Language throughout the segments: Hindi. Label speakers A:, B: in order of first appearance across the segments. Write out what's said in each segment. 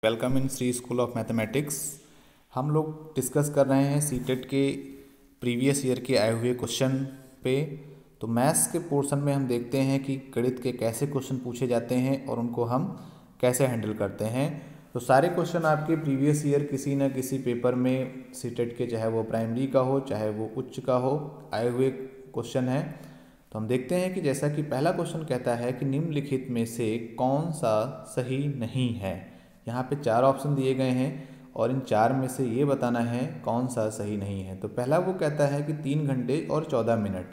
A: Welcome in Shri school of mathematics. हम लोग डिस्कस कर रहे हैं सीटेट के प्रीवियस ईयर के आए हुए क्वेश्चन पे। तो मैथ्स के पोर्शन में हम देखते हैं कि गणित के कैसे क्वेश्चन पूछे जाते हैं और उनको हम कैसे हैंडल करते हैं। तो सारे क्वेश्चन आपके प्रीवियस ईयर किसी न किसी पेपर में सीटेट के, चाहे वो प्राइमरी का हो चाहे वो उच्च का हो, आए हुए क्वेश्चन हैं। तो हम देखते हैं कि जैसा कि पहला क्वेश्चन कहता है कि निम्नलिखित में से कौन सा सही नहीं है। यहाँ पे 4 ऑप्शन दिए गए हैं और इन 4 में से ये बताना है कौन सा सही नहीं है। तो पहला वो कहता है कि 3 घंटे और 14 मिनट।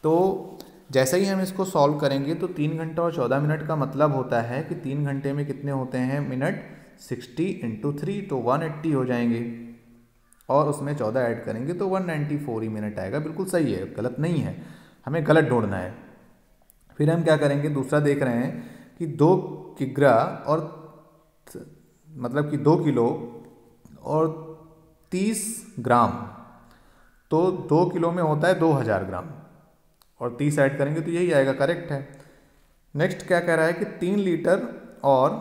A: तो जैसे ही हम इसको सॉल्व करेंगे तो 3 घंटे और 14 मिनट का मतलब होता है कि 3 घंटे में कितने होते हैं मिनट, 60 × 3 तो 180 हो जाएंगे और उसमें 14 ऐड करेंगे तो 194 ही मिनट आएगा। बिल्कुल सही है, गलत नहीं है, हमें गलत ढूंढना है। फिर हम क्या करेंगे, दूसरा देख रहे हैं कि 2 किग्रा और मतलब कि 2 किलो और 30 ग्राम, तो 2 किलो में होता है 2000 ग्राम और 30 ऐड करेंगे तो यही आएगा, करेक्ट है। नेक्स्ट क्या कह रहा है कि 3 लीटर और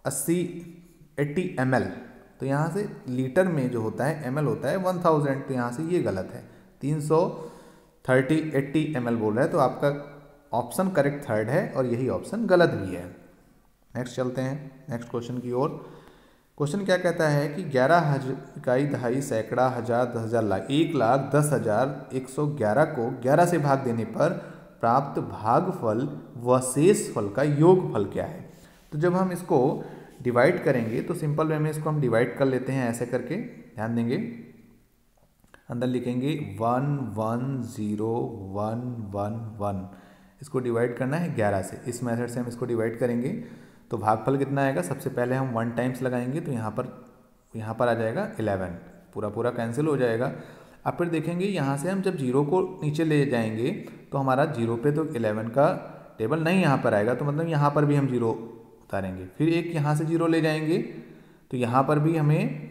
A: 80 ml। तो यहाँ से लीटर में जो होता है ml होता है 1000, तो यहाँ से ये गलत है। 380 ml बोल रहा है, तो आपका ऑप्शन करेक्ट थर्ड है और यही ऑप्शन गलत भी है। नेक्स्ट चलते हैं नेक्स्ट क्वेश्चन की ओर। क्वेश्चन क्या कहता है कि 11 इकाई दहाई सैकड़ा हजार 10,000 लाख 1,10,111 को 11 से भाग देने पर प्राप्त भागफल व शेष फल का योगफल क्या है। तो जब हम इसको डिवाइड करेंगे तो सिंपल वे में इसको हम डिवाइड कर लेते हैं ऐसे करके, ध्यान देंगे। अंदर लिखेंगे 1 1 0 1 1 1, इसको डिवाइड करना है 11 से। इस मेथड से हम इसको डिवाइड करेंगे तो भागफल कितना आएगा, सबसे पहले हम 1 टाइम्स लगाएंगे तो यहाँ पर आ जाएगा 11, पूरा कैंसिल हो जाएगा। अब फिर देखेंगे यहाँ से हम जब 0 को नीचे ले जाएंगे तो हमारा 0 पे तो 11 का टेबल नहीं यहाँ पर आएगा, तो मतलब यहाँ पर भी हम 0 उतारेंगे। फिर एक यहाँ से 0 ले जाएंगे तो यहाँ पर भी हमें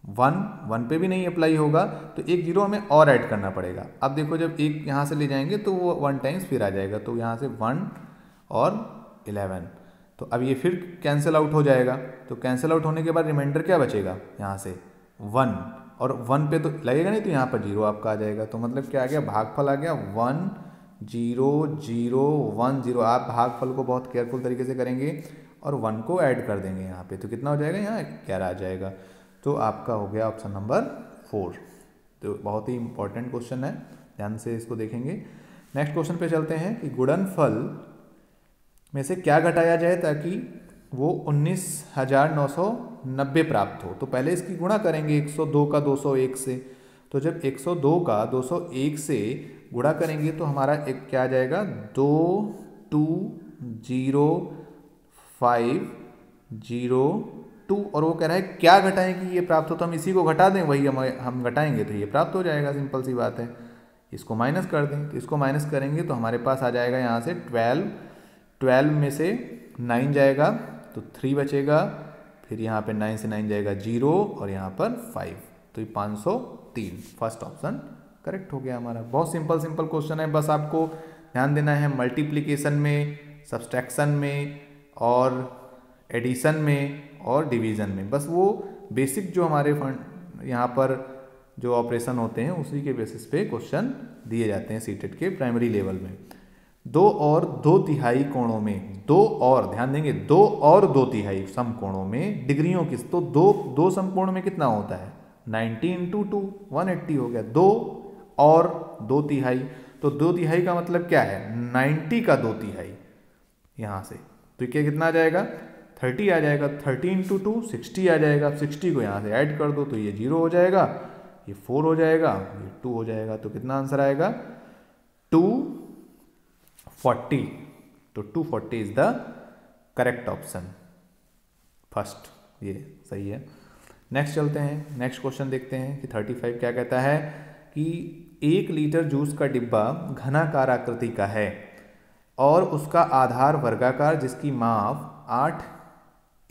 A: 1 पे भी नहीं अप्लाई होगा, तो एक 0 हमें और ऐड करना पड़ेगा। अब देखो जब एक यहाँ से ले जाएंगे तो वो 1 टाइम्स फिर आ जाएगा, तो यहाँ से 1 और 11, तो अब ये फिर कैंसिल आउट हो जाएगा। तो कैंसिल आउट होने के बाद रिमाइंडर क्या बचेगा, यहाँ से 1, और 1 पे तो लगेगा नहीं, तो यहाँ पर 0 आपका आ जाएगा। तो मतलब क्या आ गया, भागफल आ गया 1 0 0 1 0। आप भागफल को बहुत केयरफुल तरीके से करेंगे और 1 को ऐड कर देंगे यहाँ पे, तो कितना हो जाएगा, यहाँ 11 आ जाएगा। तो आपका हो गया ऑप्शन नंबर 4। तो बहुत ही इंपॉर्टेंट क्वेश्चन है, ध्यान से इसको देखेंगे। नेक्स्ट क्वेश्चन पे चलते हैं कि गुणनफल में से क्या घटाया जाए ताकि वो 19,990 प्राप्त हो। तो पहले इसकी गुणा करेंगे 102 का 201 से। तो जब 102 का 201 से गुणा करेंगे तो हमारा एक क्या आ जाएगा, 220502, और वो कह रहा है क्या घटाएं कि ये प्राप्त हो, तो हम इसी को घटा दें, वही हम घटाएंगे तो ये प्राप्त हो जाएगा, सिंपल सी बात है। इसको माइनस कर दें, तो इसको माइनस करेंगे तो हमारे पास आ जाएगा यहाँ से 12 में से 9 जाएगा तो 3 बचेगा, फिर यहाँ पे 9 से 9 जाएगा 0 और यहाँ पर 5, तो ये 503, फर्स्ट ऑप्शन करेक्ट हो गया हमारा। बहुत सिंपल क्वेश्चन है, बस आपको ध्यान देना है मल्टीप्लिकेशन में, सब्सट्रैक्शन में और एडिशन में और डिवीज़न में। बस वो बेसिक जो हमारे यहाँ पर जो ऑपरेशन होते हैं उसी के बेसिस पे क्वेश्चन दिए जाते हैं सीटेट के प्राइमरी लेवल में। 2 और 2 तिहाई कोणों में, 2 और, ध्यान देंगे 2 और 2 तिहाई समकोणों में डिग्रियों किस, तो 2 समकोण में कितना होता है, 90 × 2 180 हो गया। 2 और 2 तिहाई, तो 2 तिहाई का मतलब क्या है, 90 का 2 तिहाई यहाँ से, तो क्या कितना आ जाएगा, 30 आ जाएगा। 30 × 2 60 आ जाएगा। 60 को यहाँ से ऐड कर दो तो ये 0 हो जाएगा, ये 4 हो जाएगा, ये 2 हो जाएगा, तो कितना आंसर आएगा, 240। तो 240 is the correct option, first, ये सही है। नेक्स्ट चलते हैं, नेक्स्ट क्वेश्चन देखते हैं कि 35 क्या कहता है कि 1 लीटर जूस का डिब्बा घनाकार आकृति का है और उसका आधार वर्गाकार जिसकी माप 8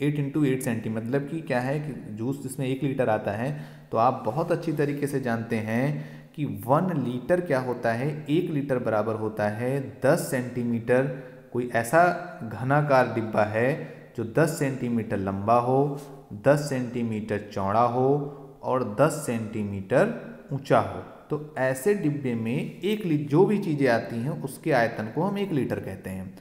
A: × 8 सेंटीमीटर, मतलब कि क्या है कि जूस जिसमें 1 लीटर आता है, तो आप बहुत अच्छी तरीके से जानते हैं कि 1 लीटर क्या होता है, 1 लीटर बराबर होता है 10 सेंटीमीटर। कोई ऐसा घनाकार डिब्बा है जो 10 सेंटीमीटर लंबा हो, 10 सेंटीमीटर चौड़ा हो और 10 सेंटीमीटर ऊंचा हो। तो ऐसे डिब्बे में 1 लीटर जो भी चीज़ें आती हैं उसके आयतन को हम 1 लीटर कहते हैं।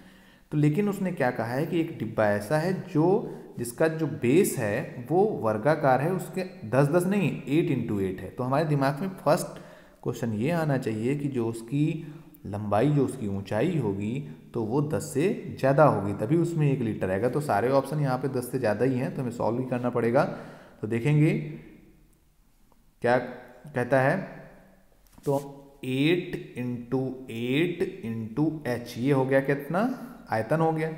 A: तो लेकिन उसने क्या कहा है कि एक डिब्बा ऐसा है जो जिसका जो बेस है वो वर्गाकार है, उसके 10-10 नहीं 8x8 है। तो हमारे दिमाग में फर्स्ट क्वेश्चन ये आना चाहिए कि जो उसकी लंबाई, जो उसकी ऊंचाई होगी तो वो 10 से ज़्यादा होगी, तभी उसमें 1 लीटर आएगा। तो सारे ऑप्शन यहाँ पे 10 से ज़्यादा ही हैं, तो हमें सॉल्व ही करना पड़ेगा। तो देखेंगे क्या कहता है। तो 8x8 ये हो गया कितना, आयतन हो गया।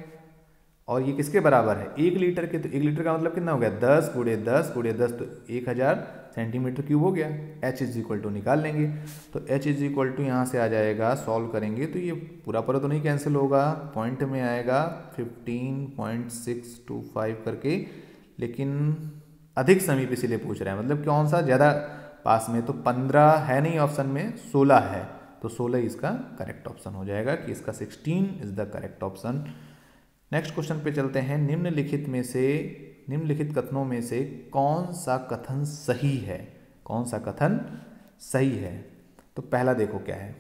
A: और ये किसके बराबर है, 1 लीटर के। तो 1 लीटर का मतलब कितना हो गया, 10 × 10 × 10 तो 1000 सेंटीमीटर क्यूब हो गया। h इज इक्वल टू निकाल लेंगे। तो h इज इक्वल टू यहाँ से आ जाएगा, सॉल्व करेंगे तो ये पूरा तो नहीं कैंसिल होगा, पॉइंट में आएगा 15.625 करके। लेकिन अधिक समीप इसीलिए पूछ रहे हैं, मतलब कौन सा ज़्यादा पास में। तो 15 है नहीं ऑप्शन में, 16 है। तो 16 इसका करेक्ट ऑप्शन हो जाएगा कि इसका 16 is the correct option. Next question पे चलते हैं। निम्नलिखित कथनों में से कौन सा कथन सही है, कौन सा कथन सही है। तो पहला देखो क्या है,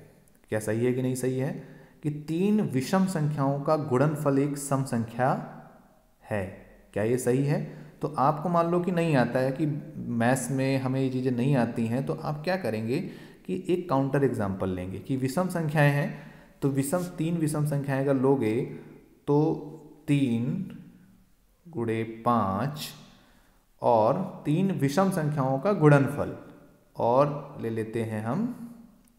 A: क्या सही है कि नहीं सही है, कि 3 विषम संख्याओं का गुणनफल एक सम संख्या है। क्या ये सही है। तो आपको मान लो कि नहीं आता है, कि मैथ्स में हमें ये चीज़ें नहीं आती हैं, तो आप क्या करेंगे कि एक काउंटर एग्जाम्पल लेंगे कि विषम संख्याएं हैं। तो 3 विषम संख्याएं अगर लोगे तो 3 × 5 और 3 विषम संख्याओं का गुणनफल, और ले लेते हैं हम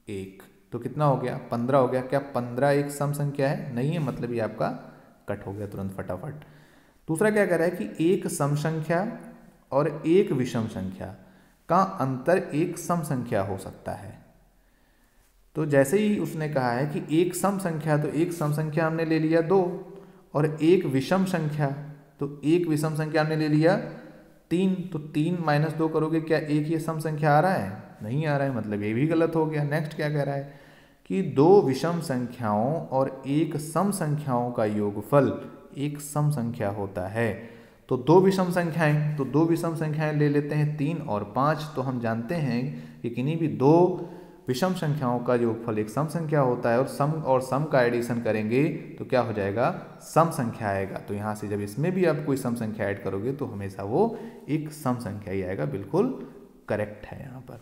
A: 1, तो कितना हो गया, 15 हो गया। क्या 15 एक सम संख्या है, नहीं है, मतलब ये आपका कट हो गया तुरंत फटाफट। दूसरा क्या कह रहा है कि एक सम संख्या और एक विषम संख्या का अंतर एक सम संख्या हो सकता है। तो जैसे ही उसने कहा है कि एक सम संख्या, तो एक सम संख्या हमने ले लिया 2, और एक विषम संख्या, तो एक विषम संख्या हमने ले लिया 3। तो 3 - 2 करोगे, क्या एक ये सम संख्या आ रहा है, नहीं आ रहा है, मतलब ये भी गलत हो गया। नेक्स्ट क्या कह रहा है कि 2 विषम संख्याओं और एक सम संख्याओं का योगफल एक सम संख्या होता है। तो 2 विषम संख्याएं, तो 2 विषम संख्याएं ले लेते हैं 3 और 5। तो हम जानते हैं कि किन्हीं भी 2 विषम संख्याओं का योगफल एक सम संख्या होता है, और सम का एडिशन करेंगे तो क्या हो जाएगा, सम संख्या आएगा। तो यहाँ से जब इसमें भी आप कोई सम संख्या ऐड करोगे तो हमेशा वो एक सम संख्या ही आएगा, बिल्कुल करेक्ट है यहाँ पर।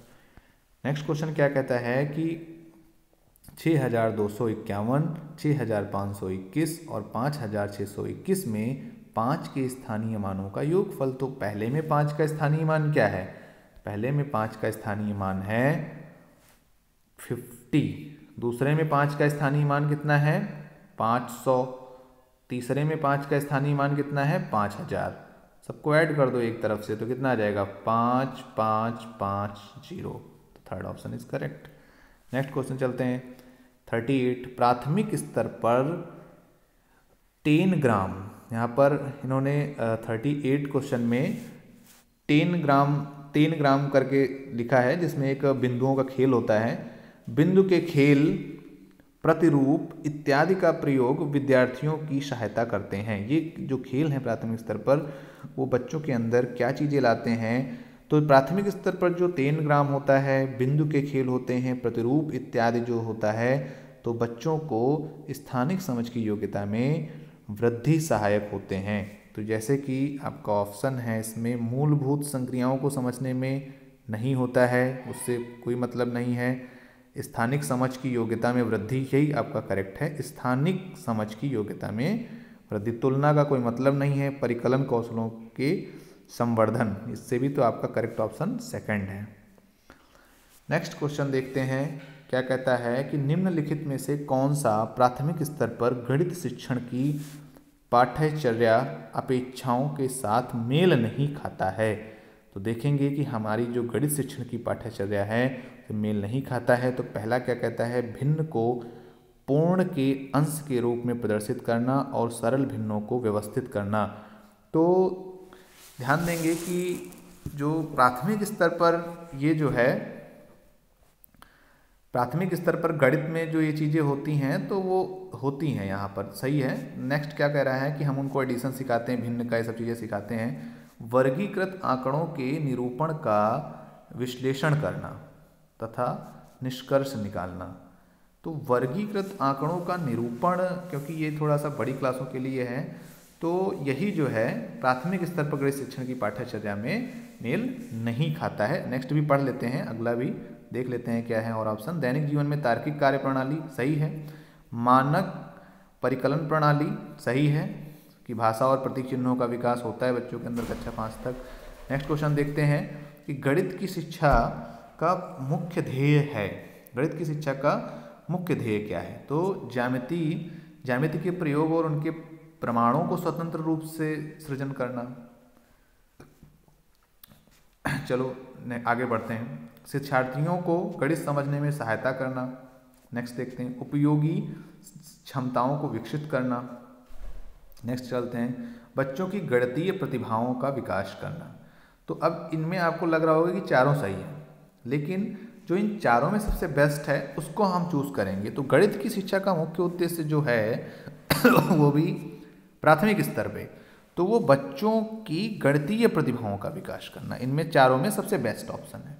A: नेक्स्ट क्वेश्चन क्या कहता है कि 6251, 6521 और 5621 में 5 के स्थानीय मानों का योगफल। तो पहले में 5 का स्थानीय मान क्या है, पहले में 5 का स्थानीय मान है 50, दूसरे में 5 का स्थानीय मान कितना है 500, तीसरे में 5 का स्थानीय मान कितना है 5000। सबको ऐड कर दो एक तरफ से, तो कितना आ जाएगा 5550। तो third option is correct. Next question चलते हैं 38। प्राथमिक स्तर पर 10 ग्राम, यहाँ पर इन्होंने 38 क्वेश्चन में 10 ग्राम करके लिखा है, जिसमें एक बिंदुओं का खेल होता है। बिंदु के खेल, प्रतिरूप इत्यादि का प्रयोग विद्यार्थियों की सहायता करते हैं। ये जो खेल हैं प्राथमिक स्तर पर, वो बच्चों के अंदर क्या चीज़ें लाते हैं। तो प्राथमिक स्तर पर जो 10 ग्राम होता है, बिंदु के खेल होते हैं, प्रतिरूप इत्यादि जो होता है, तो बच्चों को स्थानिक समझ की योग्यता में वृद्धि सहायक होते हैं। तो जैसे कि आपका ऑप्शन है इसमें मूलभूत संक्रियाओं को समझने में नहीं होता है, उससे कोई मतलब नहीं है। स्थानिक समझ की योग्यता में वृद्धि, यही आपका करेक्ट है, स्थानिक समझ की योग्यता में वृद्धि। तुलना का कोई मतलब नहीं है, परिकलन कौशलों के संवर्धन, इससे भी तो आपका करेक्ट ऑप्शन सेकंड है। नेक्स्ट क्वेश्चन देखते हैं क्या कहता है कि निम्नलिखित में से कौन सा प्राथमिक स्तर पर गणित शिक्षण की पाठ्यचर्या अपेक्षाओं के साथ मेल नहीं खाता है। तो देखेंगे कि हमारी जो गणित शिक्षण की पाठ्यचर्या है तो मेल नहीं खाता है। तो पहला क्या कहता है, भिन्न को पूर्ण के अंश के रूप में प्रदर्शित करना और सरल भिन्नों को व्यवस्थित करना। तो ध्यान देंगे कि जो प्राथमिक स्तर पर ये जो है प्राथमिक स्तर पर गणित में जो ये चीज़ें होती हैं तो वो होती हैं यहाँ पर, सही है। नेक्स्ट क्या कह रहा है कि हम उनको एडिशन सिखाते हैं, भिन्न का, ये सब चीज़ें सिखाते हैं। वर्गीकृत आंकड़ों के निरूपण का विश्लेषण करना तथा निष्कर्ष निकालना। तो वर्गीकृत आंकड़ों का निरूपण, क्योंकि ये थोड़ा सा बड़ी क्लासों के लिए है, तो यही जो है प्राथमिक स्तर पर गणित शिक्षण की पाठ्यचर्या में मेल नहीं खाता है। नेक्स्ट भी पढ़ लेते हैं, अगला भी देख लेते हैं क्या है और ऑप्शन। दैनिक जीवन में तार्किक कार्य प्रणाली, सही है। मानक परिकलन प्रणाली, सही है कि भाषा और प्रतीक चिन्हों का विकास होता है बच्चों के अंदर कक्षा 5 तक। नेक्स्ट क्वेश्चन देखते हैं कि गणित की शिक्षा का मुख्य ध्येय है, गणित की शिक्षा का मुख्य ध्येय क्या है? तो ज्यामिति के प्रयोग और उनके प्रमाणों को स्वतंत्र रूप से सृजन करना। चलो आगे बढ़ते हैं। शिक्षार्थियों को गणित समझने में सहायता करना। नेक्स्ट देखते हैं, उपयोगी क्षमताओं को विकसित करना। नेक्स्ट चलते हैं, बच्चों की गणितीय प्रतिभाओं का विकास करना। तो अब इनमें आपको लग रहा होगा कि चारों सही है, लेकिन जो इन चारों में सबसे बेस्ट है उसको हम चूज करेंगे। तो गणित की शिक्षा का मुख्य उद्देश्य जो है वो भी प्राथमिक स्तर पे, तो वो बच्चों की गणितीय प्रतिभाओं का विकास करना। इनमें चारों में सबसे बेस्ट ऑप्शन है।